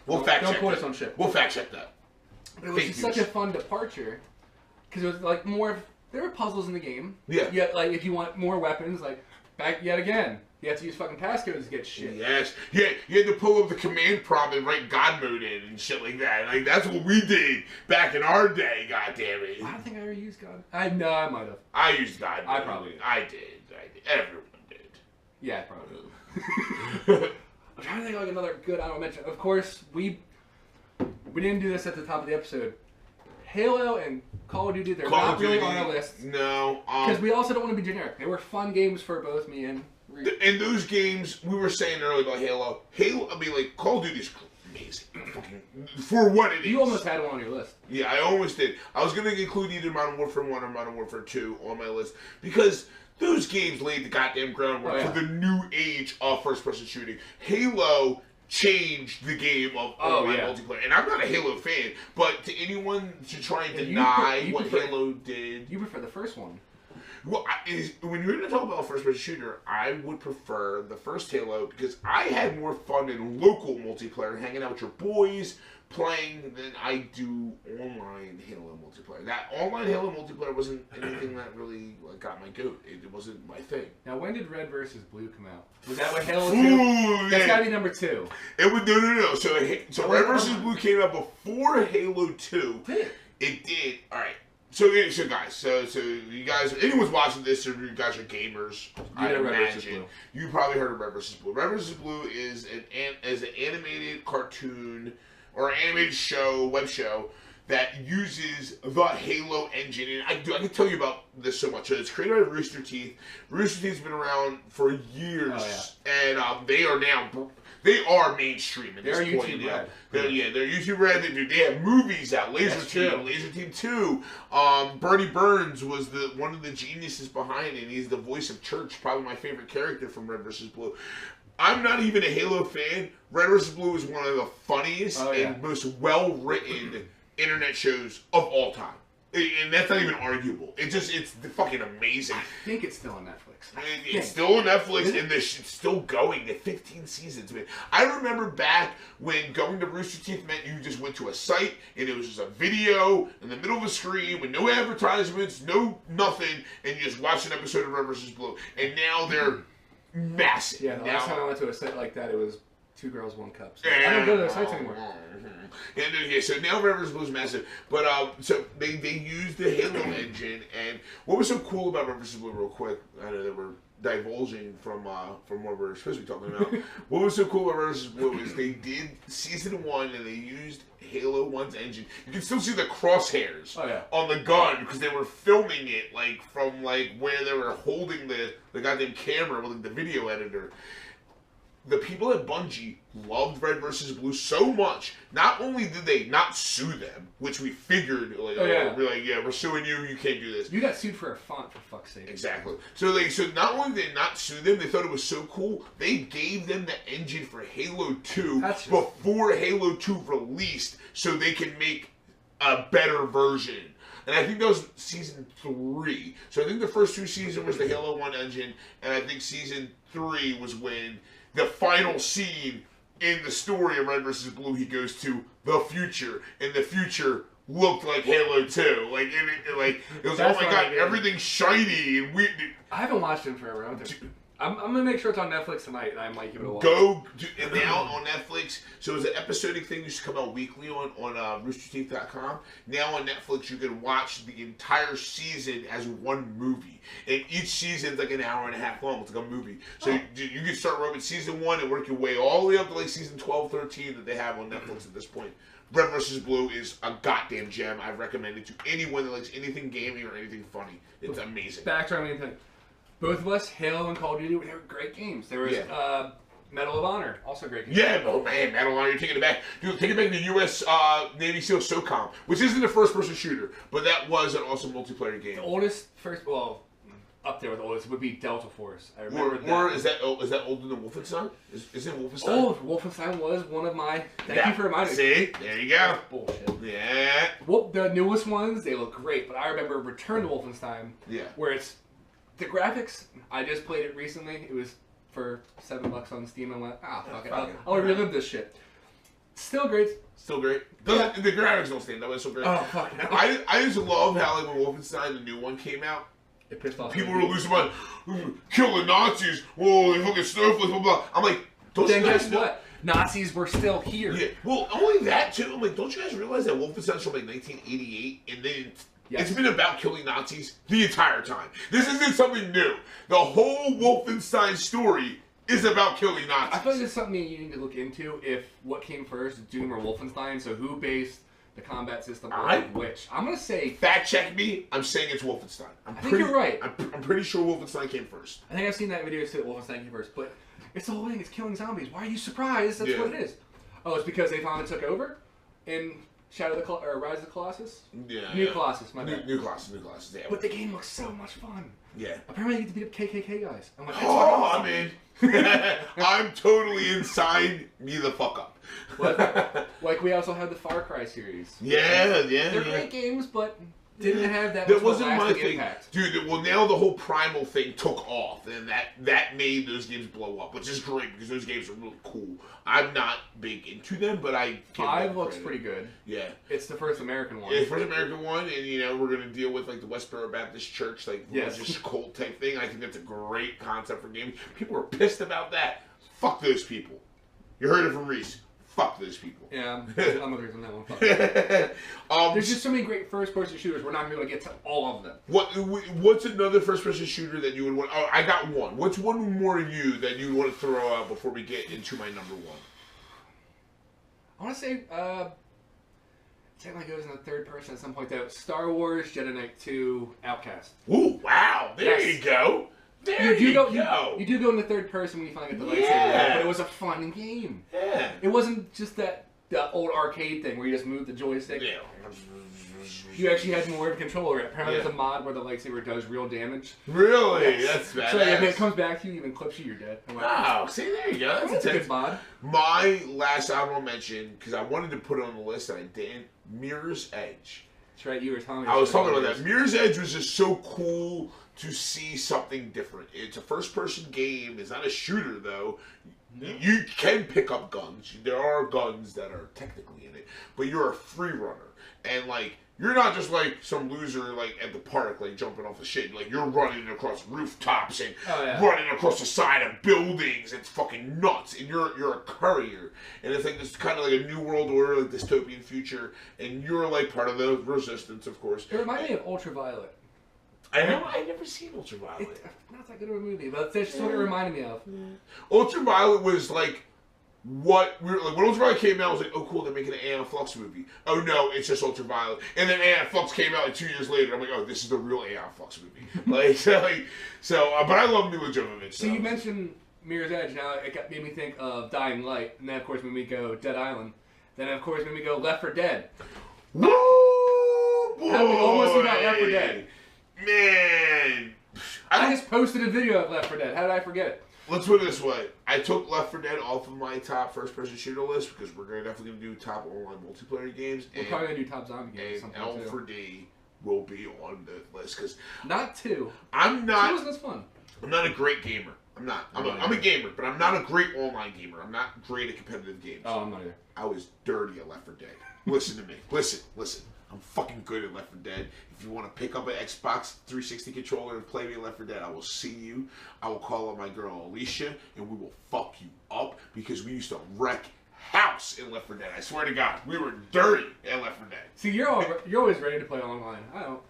We'll fact check that. Don't quote us on shit. We'll fact check that. It was just such a fun departure because it was like more of, there were puzzles in the game. Yeah. Yet, like, if you want more weapons, like, back yet again. You have to use fucking passcodes to get shit. Yes. Yeah, you had to pull up the command prompt and write God mode in and shit like that. Like, that's what we did back in our day, goddammit. I don't think I ever used God. I might have. I used God mode. I probably did. I did. Everyone did. Yeah, I probably did. I'm trying to think of like another good honorable mention. Of course, we didn't do this at the top of the episode. Halo and Call of Duty, they're not really on our list. No. Because we also don't want to be generic. They were fun games for both me and Reed. In those games, we were saying earlier about Halo. I mean, like, Call of Duty's amazing. For what it is. You almost had one on your list. Yeah, I almost did. I was going to include either Modern Warfare 1 or Modern Warfare 2 on my list, because those games laid the goddamn groundwork for the new age of first-person shooting. Halo changed the game of online multiplayer. And I'm not a Halo fan, but to anyone to try and deny what Halo did... You prefer the first one. Well, when you're going to talk about a first-person shooter, I would prefer the first Halo because I had more fun in local multiplayer, hanging out with your boys, playing, than I do online Halo multiplayer. That online Halo multiplayer wasn't anything that really got my goat. It wasn't my thing. Now, when did Red vs. Blue come out? Was that what Halo 2? Ooh, That's got to be number 2. It would no. So Red vs. Blue came out before Halo 2. Did it? It did. All right. So guys, so you guys, anyone's watching this, or you guys are gamers, I imagine. You probably heard of Red vs. Blue. Red vs. Blue is an animated cartoon or animated show, web show that uses the Halo engine, and I can tell you about this so much. So it's created by Rooster Teeth. Rooster Teeth's been around for years, and they are mainstream at this point. YouTube Red. They're YouTube Red. They have movies out. Laser Team 2. Bernie Burns was one of the geniuses behind it. He's the voice of Church, probably my favorite character from Red vs. Blue. I'm not even a Halo fan. Red vs. Blue is one of the funniest and most well-written internet shows of all time. And that's not even arguable. It's fucking amazing. I think it's still on Netflix. It's still on Netflix, and it's still going. The 15 seasons, man. I remember back when going to Rooster Teeth meant you just went to a site, and it was just a video in the middle of a screen with no advertisements, no nothing, and you just watched an episode of Red vs. Blue. And now they're massive. Yeah, the last time I went to a site like that, it was 2 Girls, 1 Cup. So I don't go to those sites anymore. So now Red vs. Blue is massive. But so they used the Halo engine, and what was so cool about Red vs. Blue, real quick, I know that we're divulging from what we're supposed to be talking about. What was so cool about Red vs. Blue is they did season 1, and they used Halo 1's engine. You can still see the crosshairs on the gun because they were filming it from where they were holding the goddamn camera with the video editor. The people at Bungie loved Red vs. Blue so much. Not only did they not sue them, which we figured, we're suing you. You can't do this. You got sued for a font, for fuck's sake. Exactly. So not only did they not sue them, they thought it was so cool. They gave them the engine for Halo 2 before Halo 2 released, so they can make a better version. And I think that was season 3. So I think the first 2 seasons was the Halo 1 engine, and I think season 3 was when the final scene in the story of Red vs. Blue, he goes to the future, and the future looked like Halo 2. It was, oh my god, everything's shiny and weird. I haven't watched it in forever. I'm going to make sure it's on Netflix tonight, and I might give it a watch. And now on Netflix, so it's an episodic thing that used to come out weekly on roosterteeth.com. Now on Netflix, you can watch the entire season as one movie. And each season's like an hour and a half long. It's like a movie. So you can start with season 1 and work your way all the way up to season 12, 13 that they have on Netflix at this point. Red vs. Blue is a goddamn gem. I recommend it to anyone that likes anything gaming or anything funny. It's amazing. Backtrack anything. Both of us, Halo and Call of Duty, they were great games. There was Medal of Honor, also great game. Yeah, oh man, Medal of Honor, you're taking it back. Dude, taking back the U.S. Navy SEAL SOCOM, which isn't a first-person shooter, but that was an awesome multiplayer game. The oldest up there with the oldest would be Delta Force. I remember that. Or is that older than Wolfenstein? Is it Wolfenstein? Oh, Wolfenstein was one of my... Thank you for reminding me. See? There you go. Bullshit. Yeah. Well, the newest ones, they look great, but I remember Return to Wolfenstein, where it's... The graphics, I just played it recently. It was for $7 on Steam. I went, fuck it. I'll relive this shit. Still great. Still great. The graphics don't stand up. It's so great. Oh, fuck no. I just love how when Wolfenstein, the new one, came out, it pissed off people were losing mind. Kill the Nazis. Whoa, they fucking snowflakes, blah, blah. I'm like, don't you guys know? What? Nazis were still here. Yeah. Well, only that, too. I'm like, don't you guys realize that Wolfenstein's from 1988 and then... Yes. It's been about killing Nazis the entire time. This isn't something new. The whole Wolfenstein story is about killing Nazis. I feel like it's something you need to look into if what came first, Doom or Wolfenstein. So who based the combat system on which? I'm going to say... Fact check me. I'm saying it's Wolfenstein. I think you're right. I'm pretty sure Wolfenstein came first. I think I've seen that video say that Wolfenstein came first. But it's the whole thing. It's killing zombies. Why are you surprised? That's what it is. Oh, it's because they finally took over? And... Rise of the Colossus? Yeah. New Colossus, my bad. New Colossus, yeah. But the game looks so much fun. Yeah. Apparently you get to beat up KKK guys. I'm like, I'm in. I'm totally inside me the fuck up. Like we also have the Far Cry series. Yeah. They're great games, but didn't have that wasn't my thing. Impact. Dude, well now the whole Primal thing took off, and that made those games blow up, which is great because those games are really cool. I'm not big into them, but I... 5 looks pretty good. Yeah. It's the first American one. Yeah, the first American one, and we're going to deal with the Westboro Baptist Church, religious cult type thing. I think that's a great concept for games. People are pissed about that. Fuck those people. You heard it from Reese. Fuck those people. Yeah, I'm agreeing on that one. Fuck There's just so many great first-person shooters. We're not going to be able to get to all of them. What's another first-person shooter that you would want? Oh, I got one. What's one more of you that you would want to throw out before we get into my number one? I want to say technically goes in the third person at some point though. Star Wars Jedi Knight 2 Outcast. Ooh, wow! There you go. There you go. You do go in the third person when you finally get the lightsaber, Yeah. but it was a fun game. Yeah. It wasn't just the old arcade thing where you just moved the joystick. Yeah. You actually had more control over it. Apparently, Yeah. there's a mod where the lightsaber does real damage. Really? Yes. That's badass. So if it comes back to you, even clips you, you're dead. Wow. See, there you go. That's a good mod. My last honorable mention, because I wanted to put it on the list and I didn't, Mirror's Edge. That's right, you were telling me. I was talking about that. Mirror's Edge was just so cool to see something different. It's a first-person game. It's not a shooter, though. No. You can pick up guns. There are guns that are technically in it, but you're a free runner. And, like, you're not just, like, some loser, like, at the park, like, jumping off the shit. Like, you're running across rooftops and running across the side of buildings. It's fucking nuts. And you're a courier. And it's like this kind of like a new world order, like dystopian future. And you're, like, part of the resistance, of course. It reminded me of Ultraviolet. I know, I've never seen Ultraviolet. It's not that good of a movie, but that's just what it reminded me of. Ultraviolet was like what we were like when Ultraviolet came out. I was like, oh cool, they're making an Aeon Flux movie. Oh no, it's just Ultraviolet. And then Aeon Flux came out like 2 years later. I'm like, oh, this is the real Aeon Flux movie. But I love Mila Jovovich. So you mentioned Mirror's Edge. Now it made me think of Dying Light, and then of course when we go Dead Island, then of course when we go Left 4 Dead. Woo! Boy. How we almost got Left 4 Dead. Man, I just posted a video of Left 4 Dead. How did I forget it? Let's put it this way. I took Left 4 Dead off of my top first-person shooter list because we're definitely going to do top online multiplayer games. We're probably going to do top zombie games. And L4D will be on the list because not 2. I'm not. 2 wasn't as fun. I'm not a great gamer. I'm not. I'm a gamer, but I'm not a great online gamer. I'm not great at competitive games. Oh, I'm not either. I was dirty at Left 4 Dead. Listen to me. Listen. I'm fucking good at Left 4 Dead. If you want to pick up an Xbox 360 controller and play me Left 4 Dead, I will see you. I will call up my girl Alicia, and we will fuck you up because we used to wreck house in Left 4 Dead. I swear to God, we were dirty at Left 4 Dead. See, you're always ready to play online. I don't.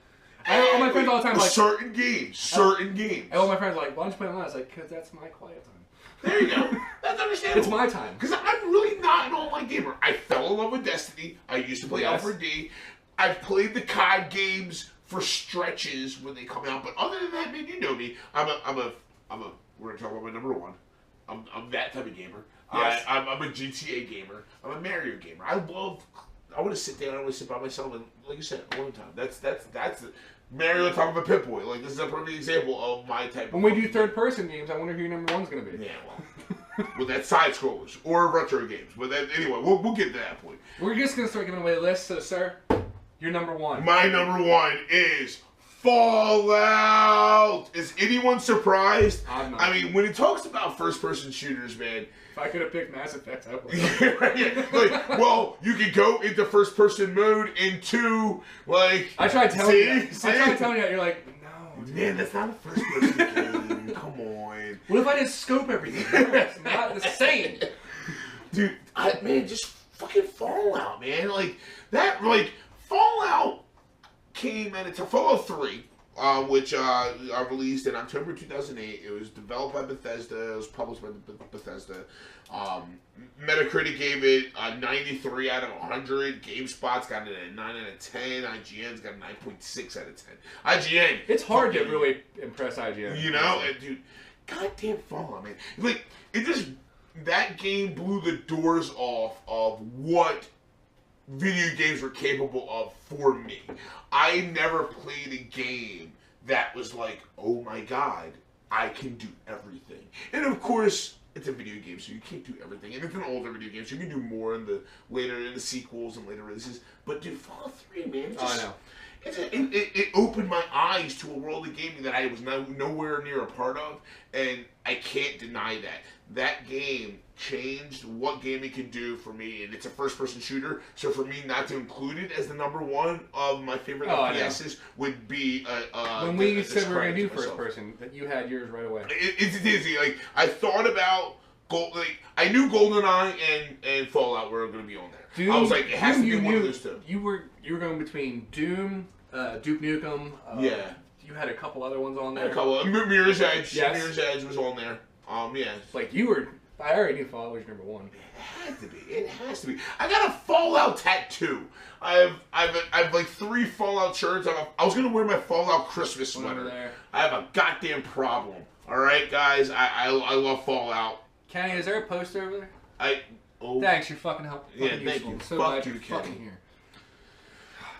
All my friends all the time like certain games. And all my friends are like, why don't you play online? I was like, because that's my quiet time. There you go. That's understandable. It's my time. Because I'm really not an online gamer. I fell in love with Destiny. I used to play L4D. I've played the COD games for stretches when they come out, but other than that, man, you know me. I'm a. We're gonna talk about my number one. I'm that type of gamer. Yes. I'm a GTA gamer. I'm a Mario gamer. I want to sit down. I want to sit by myself and, like you said, all the time. That's Mario on top of a Pip-Boy. Like, this is a perfect example of my type. When we do third-person games, I wonder who your number one's gonna be. Yeah, well, well, that's side scrollers or retro games. But anyway, we'll get to that point. We're just gonna start giving away a list. So, sir, your number one. My number one is Fallout. Is anyone surprised? I'm not. I mean, when it talks about first-person shooters, man. If I could have picked Mass Effect, I would. Yeah, like, well, you could go into first-person mode into like. I tried telling you. I tried telling you. You're like, no. Man, that's not a first-person game. Come on. What if I just scope everything? It's not the same. Dude, man, just fucking Fallout, man. Like that. Like Fallout came at Fallout 3. Which released in October 2008. It was developed by Bethesda. It was published by Bethesda. Metacritic gave it a 93 out of 100. GameSpot's got it at 9 out of 10. IGN's got a 9.6 out of 10. IGN. It's hard to really impress IGN. You know, and dude, goddamn Fallout, man. Like, that game blew the doors off of what video games were capable of for me. I never played a game that was like, oh my god, I can do everything. And of course, it's a video game, so you can't do everything. And it's an older video game, so you can do more in the sequels and later releases. But dude, Fallout 3, man, I know. It opened my eyes to a world of gaming that I was nowhere near a part of, and I can't deny that. That game changed what gaming could do for me, and it's a first-person shooter, so for me not to include it as the number one of my favorite FPSs would be when we said we were going to do first-person, that you had yours right away. It's easy. Like, I thought about I knew GoldenEye and Fallout were going to be on there. Doom, I was like, it has to be one of those two. You were going between Doom, Duke Nukem. Yeah. You had a couple other ones on there. A couple. Mirror's Edge. Yes. Mirror's Edge was on there. Yeah. Like, you were I already knew Fallout was your number one. It has to be. It has to be. I got a Fallout tattoo. I have like 3 Fallout shirts. I was gonna wear my Fallout Christmas sweater. There. I have a goddamn problem. All right, guys. I love Fallout. Kenny, is there a poster over there? Oh. Thanks, you're fucking helpful. Yeah, thank you. So Fuck glad you, you're Kenny. fucking here.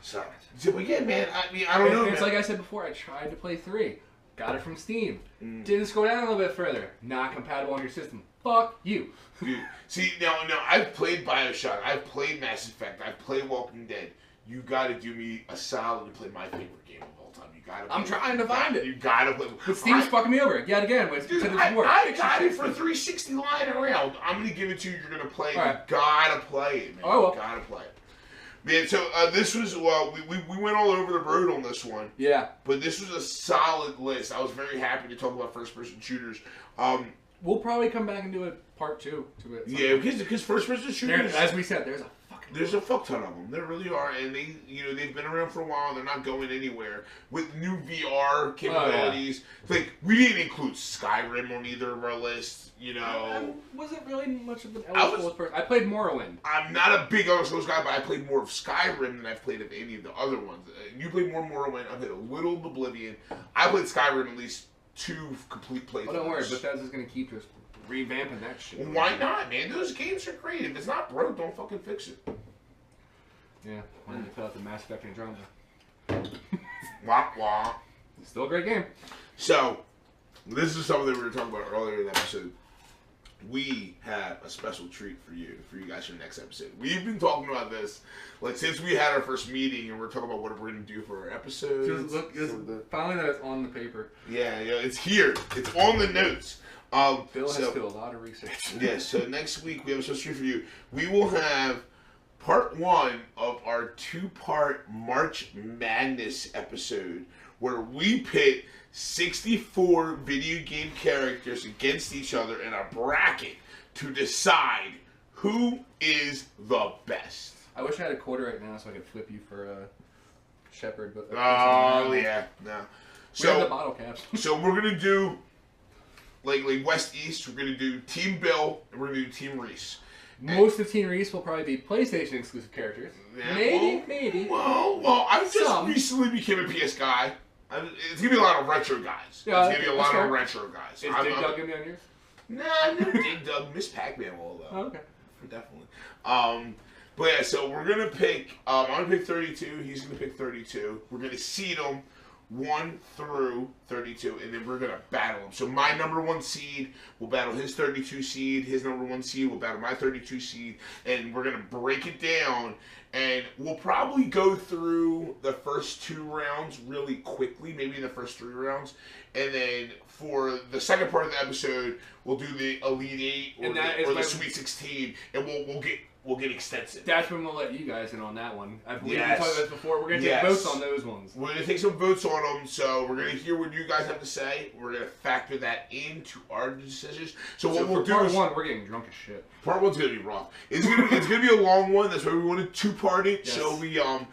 Sorry. So again, man. I mean, I don't know. It's man. like I said before. I tried to play 3. Got it from Steam. Didn't scroll down a little bit further. Not compatible on your system. Fuck you. Dude, see, now, I've played Bioshock, I've played Mass Effect, I've played Walking Dead. You gotta do me a solid and play my favorite game of all time. You gotta. I'm trying to find it. You gotta play. But Steam's fucking me over yet again. Dude, I got it for 360 lying around. I'm gonna give it to you. You're gonna play it. Right. You gotta play it, man. Oh, well. You gotta play it. Man, so this was we went all over the road on this one. Yeah. But this was a solid list. I was very happy to talk about first-person shooters. We'll probably come back and do a part 2 to it. Yeah, because first-person shooters. As we said, there's a fuck ton of them. There really are, and they've been around for a while. They're not going anywhere with new VR capabilities. Like we didn't include Skyrim on either of our lists. I wasn't really much of an Elder Scrolls person. I played Morrowind. I'm not a big Elder Scrolls guy, but I played more of Skyrim than I've played of any of the other ones. You played more Morrowind. I played a little of Oblivion. I played Skyrim at least 2 complete playthroughs. Oh, don't worry, Bethesda's gonna keep just revamping that shit. Why not, man? Those games are great. If it's not broke, don't fucking fix it. Yeah, why didn't you fill out the Mass Effect Andromeda? Wah wah. It's still a great game. So, this is something that we were talking about earlier in the episode. We have a special treat for you guys for the next episode. We've been talking about this like since we had our first meeting, and we're talking about what we're going to do for our episodes. Finally, that it's on the paper. Yeah, it's here. It's on the notes. Bill has to do a lot of research. Yeah. So next week we have a special treat for you. We will have part 1 of our 2-part March Madness episode, where we pit 64 video game characters against each other in a bracket to decide who is the best. I wish I had a quarter right now so I could flip you for a Shepherd. But oh yeah, no. So we have the bottle caps. So we're gonna do like West East. We're gonna do Team Bill and we're gonna do Team Reese. Most of Team Reese will probably be PlayStation exclusive characters. Yeah, Maybe. Well, I've just recently became a PS guy. It's gonna be a lot of retro guys. Yeah, it's gonna be a lot of retro guys. Is Dig Dug gonna be on yours? Nah, no Dig Dug. Miss Pac-Man will though. Oh, okay. Definitely. But yeah, so we're gonna pick. I'm gonna pick 32. He's gonna pick 32. We're gonna seed them 1 through 32, and then we're gonna battle them. So my number 1 seed will battle his 32 seed. His number 1 seed will battle my 32 seed, and we're gonna break it down. And we'll probably go through the first 2 rounds really quickly, maybe in the first 3 rounds. And then for the second part of the episode, we'll do the Elite 8 or the Sweet 16, and we'll get extensive. That's when we'll let you guys in on that one. I believe Yes. we talked about this before. We're going to take votes on those ones. We're going to take some votes on them, so we're going to hear what you guys have to say. We're going to factor that into our decisions. So what we'll do part is... one, we're getting drunk as shit. Part 1's going to be rough. It's going to be a long one. That's why we want to 2-part it, yes. so we can,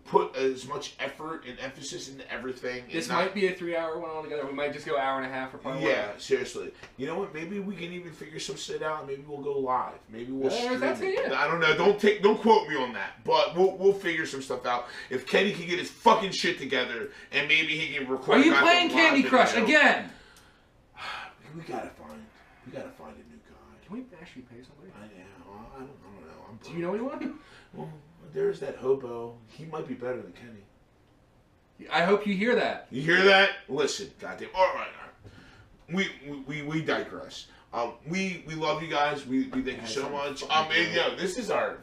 put as much effort and emphasis into everything. This might be a 3-hour one altogether. We might just go 1.5 hours for part 1. Yeah, seriously. You know what? Maybe we can even figure some shit out. Maybe we'll go live. Maybe we'll stream it. I don't know. Don't quote me on that. But we'll figure some stuff out. If Kenny can get his fucking shit together, and maybe he can record. Are you playing Candy Crush again? We gotta find a new guy. Can we actually pay somebody? I don't know. Do you know anyone? Well, there's that hobo. He might be better than Kenny. I hope you hear that. You hear that? Listen, goddamn. All right. We digress. We love you guys. We thank you so much. This is our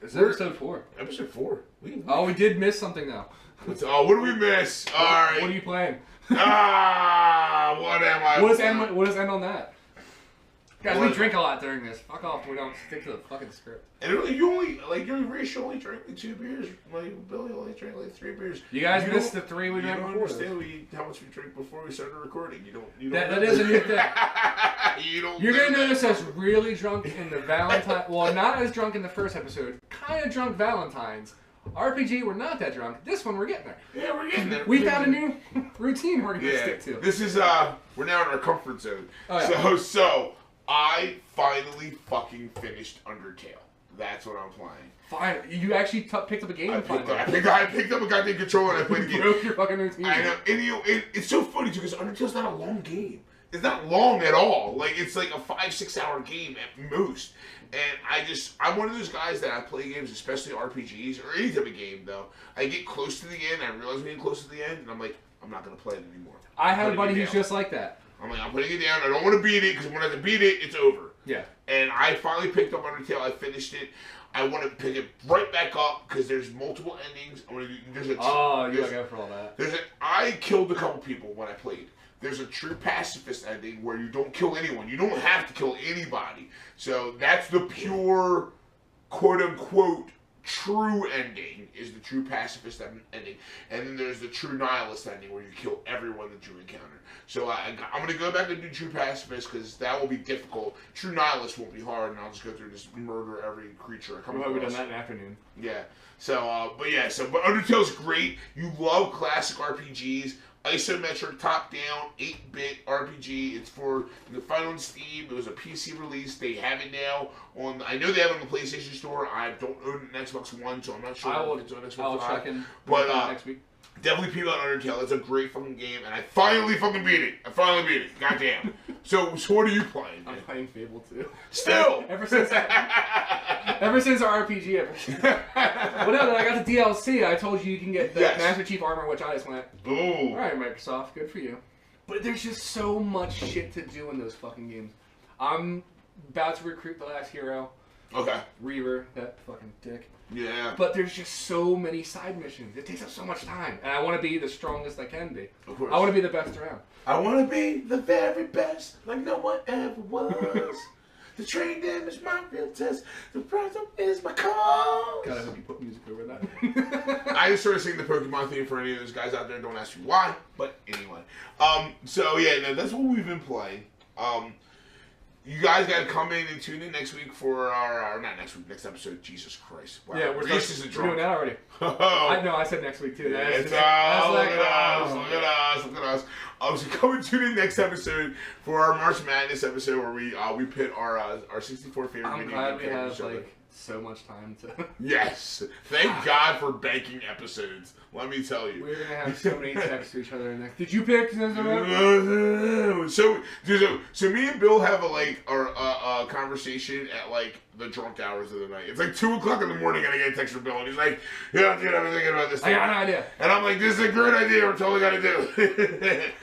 This is episode 4. Episode 4. We did miss something though. What did we miss? All right. What are you playing? What am I? What does end on that? Guys, we drink a lot during this. Fuck off. We don't stick to the fucking script. And you only drank like 2 beers. Like Billy only drank like 3 beers. You guys missed the 3 we drank before. You don't understand how much we drank before we started recording. You don't. That is a new thing. You're gonna that. notice us really drunk in the Valentine. Well, not as drunk in the first episode. Kind of drunk Valentines. RPG, we're not that drunk. This one, we're getting there. Yeah, we're getting there. We found a new routine we're going to stick to. This is, we're now in our comfort zone. Oh, yeah. So, I finally fucking finished Undertale. That's what I'm playing. Fine. You actually picked up a game I and picked finally. up a goddamn controller and I played the game. Broke your fucking routine. I know. And it's so funny, too, because Undertale's not a long game. It's not long at all. Like, it's like a 5-6 hour game at most. And I'm one of those guys that I play games, especially RPGs, or any type of game, though. I get close to the end, I realize I'm getting close to the end, and I'm like, I'm not going to play it anymore. I have a buddy who's just like that. I'm like, I'm putting it down. I don't want to beat it, because when I beat it, it's over. Yeah. And I finally picked up Undertale. I finished it. I want to pick it right back up, because there's multiple endings. You gotta go for all that. I killed a couple people when I played. There's a true pacifist ending where you don't kill anyone. You don't have to kill anybody. So that's the pure, quote-unquote, true ending, is the true pacifist ending. And then there's the true nihilist ending where you kill everyone that you encounter. So I'm going to go back and do true pacifist because that will be difficult. True nihilist won't be hard, and I'll just go through and just murder every creature I come across. We've done that in the afternoon. Yeah. So, but Undertale's great. You love classic RPGs. Isometric, top-down, 8-bit RPG. It's for the final on Steam. It was a PC release. They have it now on. I know they have it on the PlayStation Store. I don't own an Xbox One, so I'm not sure if it's on Xbox One. I'll check in. But next week. Definitely people on Undertale. It's a great fucking game, and I finally fucking beat it. Goddamn. So what are you playing? I'm playing Fable 2. Still. ever since our RPG episode. Well, no, I got the DLC. I told you can get the Master Chief Armor, which I just went. Ooh. All right, Microsoft, good for you. But there's just so much shit to do in those fucking games. I'm about to recruit the last hero. Okay. Reaver, that fucking dick. Yeah. But there's just so many side missions. It takes up so much time. And I want to be the strongest I can be. Of course. I want to be the best around. I want to be the very best, like no one ever was. The train damn is my real test. The prize up is my cause. God, I hope you put music over that. I just started singing the Pokemon theme for any of those guys out there. Don't ask me why, but anyway. So yeah, no, that's what we've been playing. You guys got to come in and tune in next week for our not next week, next episode. Jesus Christ! Wow. Yeah, we're doing that already. I know. I said next week too. Look at us. So come and tune in next episode for our March Madness episode where we pit our 64 favorite I'm video glad game we have characters. so much time to. Yes, thank God for banking episodes. Let me tell you. We're gonna have so many texts to each other next. Did you pick? So me and Bill have a conversation at like the drunk hours of the night. It's like 2:00 in the morning, and I get a text from Bill, and he's like, "Yeah, dude, I've been thinking about this thing. I got an idea." And I'm like, "This is a great idea. We're totally gonna do."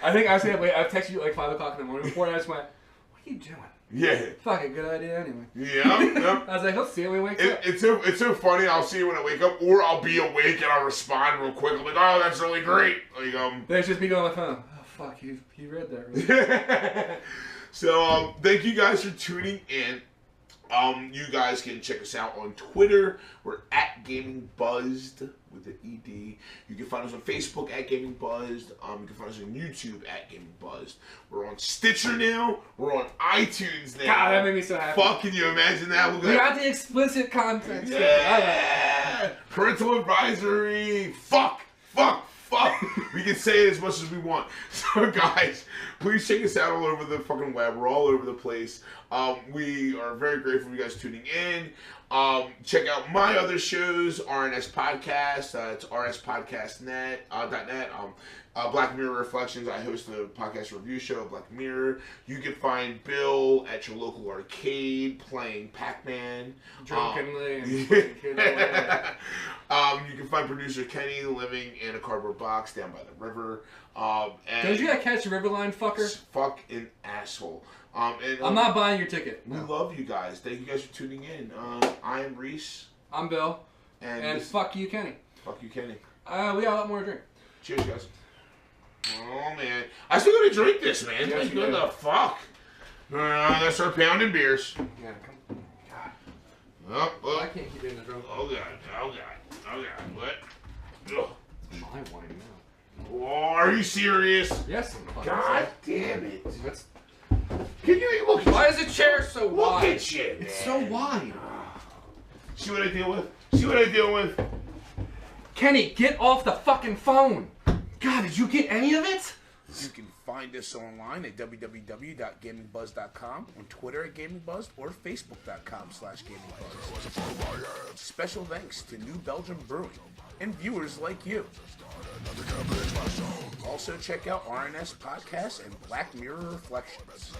I think I said, "Wait, I've texted you at like 5:00 in the morning before, and I just went, what are you doing?" Yeah. Fucking good idea anyway. Yeah. I was like, let's see when we wake up. It's so funny. I'll see you when I wake up, or I'll be awake and I'll respond real quick. I'm like, "Oh, that's really great." Like There's just me going on my phone. Oh fuck, he read that. Really. So thank you guys for tuning in. You guys can check us out on Twitter. We're at Gaming Buzzed with an ED. You can find us on Facebook at Gaming Buzzed. You can find us on YouTube at Gaming Buzzed. We're on Stitcher now. We're on iTunes now. God, that made me so happy. Fuck, can you imagine that? We got the explicit content. Yeah. Parental advisory. Fuck. We can say it as much as we want. So, guys, please check us out all over the fucking web. We're all over the place. We are very grateful for you guys tuning in. Check out my other shows, RNS Podcast. It's rspodcast.net. Black Mirror Reflections. I host a podcast review show, Black Mirror. You can find Bill at your local arcade playing Pac-Man. Drunkenly. You can find producer Kenny living in a cardboard box down by the river. Don't you gotta catch the Riverline, fucker? Fucking asshole. I'm not buying your ticket. We love you guys. Thank you guys for tuning in. I am Reese. I'm Bill. And fuck you, Kenny. Fuck you, Kenny. We got a lot more to drink. Cheers, guys. Oh, man. I still gotta drink this, man. Yes, Like, what the fuck? Let's start pounding beers. Yeah, come on. God. Oh, I can't keep in the drunk. oh, God. What? Ugh. It's my wine now. Oh, are you serious? Yes, I'm fucking God damn it. That's... Can you look at Why is the chair so wide? Look at you, It's so wide. See what I deal with? Kenny, get off the fucking phone. God, did you get any of it? You can find us online at www.gamingbuzz.com, on Twitter at GamingBuzz, or Facebook.com/GamingBuzz. Special thanks to New Belgium Brewing and viewers like you. Also check out RNS Podcasts and Black Mirror Reflections.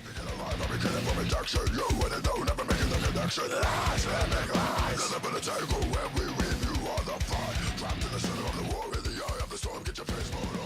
Trapped in the center of the war, in the eye of the storm, get your face blown